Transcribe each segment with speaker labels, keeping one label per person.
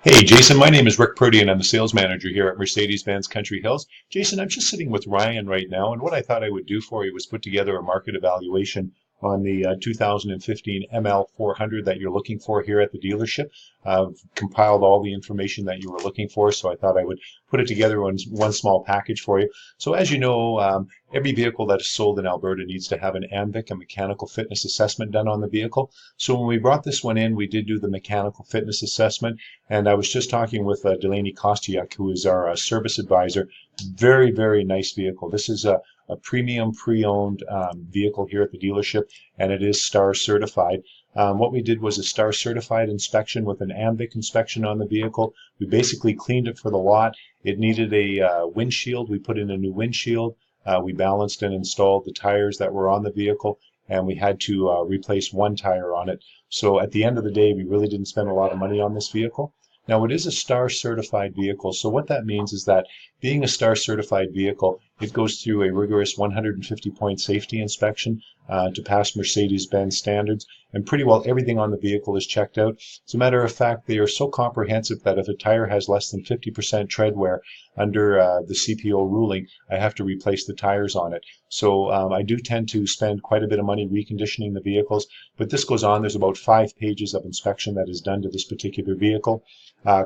Speaker 1: Hey, Jason, my name is Rick Purdy, and I'm the sales manager here at Mercedes-Benz Country Hills. Jason, I'm just sitting with Ryan right now, and what I thought I would do for you was put together a market evaluation on the 2015 ML400 that you're looking for here at the dealership. I've compiled all the information that you were looking for, so I thought I would put it together in one small package for you. So as you know, every vehicle that is sold in Alberta needs to have an AMVIC, a mechanical fitness assessment, done on the vehicle. So when we brought this one in, we did do the mechanical fitness assessment. And I was just talking with Delaney Kostiuk, who is our service advisor. Very, very nice vehicle. This is a premium pre-owned vehicle here at the dealership, and it is STAR certified. What we did was a STAR certified inspection with an AMVIC inspection on the vehicle. We basically cleaned it for the lot. It needed a windshield. We put in a new windshield. We balanced and installed the tires that were on the vehicle, and we had to replace one tire on it. So at the end of the day, we really didn't spend a lot of money on this vehicle. Now, it is a STAR certified vehicle, so what that means is that being a STAR certified vehicle, it goes through a rigorous 150-point safety inspection to pass Mercedes-Benz standards, and pretty well everything on the vehicle is checked out. As a matter of fact, they are so comprehensive that if a tire has less than 50% tread wear under the CPO ruling, I have to replace the tires on it. So I do tend to spend quite a bit of money reconditioning the vehicles, but this goes on. There's about 5 pages of inspection that is done to this particular vehicle.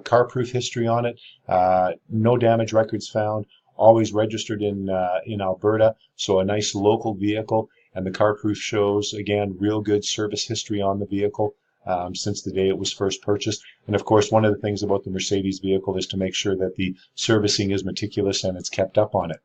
Speaker 1: Car-proof history on it, no damage records found, always registered in Alberta, so a nice local vehicle. And the car-proof shows, again, real good service history on the vehicle since the day it was first purchased. And of course, one of the things about the Mercedes vehicle is to make sure that the servicing is meticulous and it's kept up on it.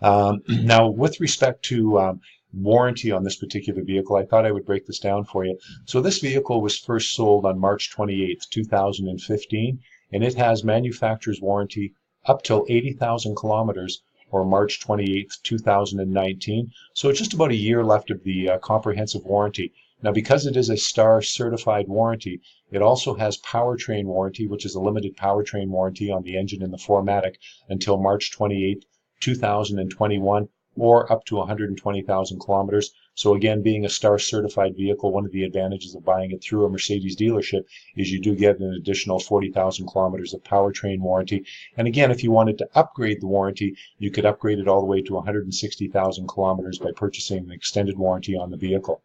Speaker 1: Now, with respect to warranty on this particular vehicle, I thought I would break this down for you. So this vehicle was first sold on March 28th, 2015, and it has manufacturer's warranty up till 80,000 kilometers, or March 28th, 2019. So it's just about a year left of the comprehensive warranty. Now, because it is a STAR certified warranty, it also has powertrain warranty, which is a limited powertrain warranty on the engine and the 4MATIC until March 28th, 2021, or up to 120,000 kilometers. So again, being a STAR certified vehicle, one of the advantages of buying it through a Mercedes dealership is you do get an additional 40,000 kilometers of powertrain warranty. And again, if you wanted to upgrade the warranty, you could upgrade it all the way to 160,000 kilometers by purchasing an extended warranty on the vehicle.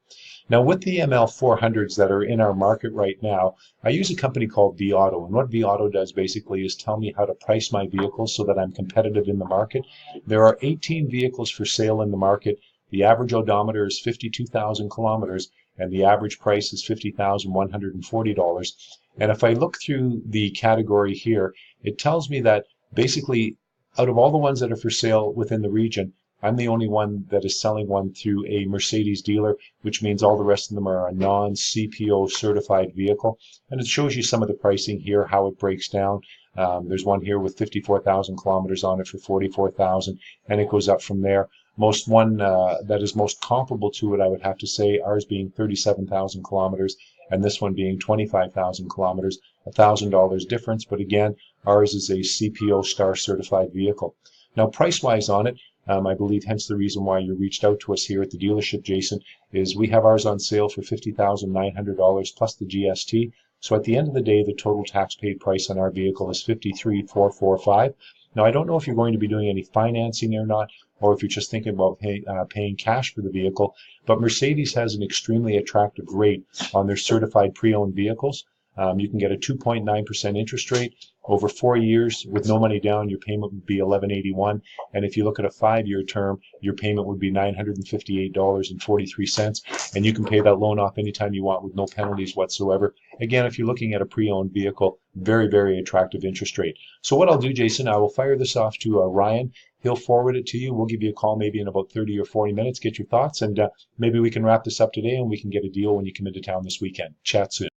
Speaker 1: Now, with the ML400s that are in our market right now, I use a company called vAuto. And what vAuto does basically is tell me how to price my vehicles so that I'm competitive in the market. There are 18 vehicles for sale in the market. The average odometer is 52,000 kilometers, and the average price is $50,140. And if I look through the category here, it tells me that basically out of all the ones that are for sale within the region, I'm the only one that is selling one through a Mercedes dealer, which means all the rest of them are a non-CPO certified vehicle. And it shows you some of the pricing here, how it breaks down. There's one here with 54,000 kilometers on it for 44,000, and it goes up from there. One that is most comparable to it, I would have to say, ours being 37,000 kilometers, and this one being 25,000 kilometers, $1,000 difference. But again, ours is a CPO STAR certified vehicle. Now, price-wise on it, I believe hence the reason why you reached out to us here at the dealership, Jason, is we have ours on sale for $50,900 plus the GST. So at the end of the day, the total tax paid price on our vehicle is $53,445. Now, I don't know if you're going to be doing any financing or not, or if you're just thinking about paying cash for the vehicle, but Mercedes has an extremely attractive rate on their certified pre-owned vehicles. You can get a 2.9% interest rate over 4 years with no money down. Your payment would be $1,181, and if you look at a 5-year term, your payment would be $958.43, and you can pay that loan off anytime you want with no penalties whatsoever. Again, if you're looking at a pre-owned vehicle, very, very attractive interest rate. So what I'll do, Jason, I will fire this off to Ryan. He'll forward it to you. We'll give you a call maybe in about 30 or 40 minutes, get your thoughts, and maybe we can wrap this up today and we can get a deal when you come into town this weekend. Chat soon.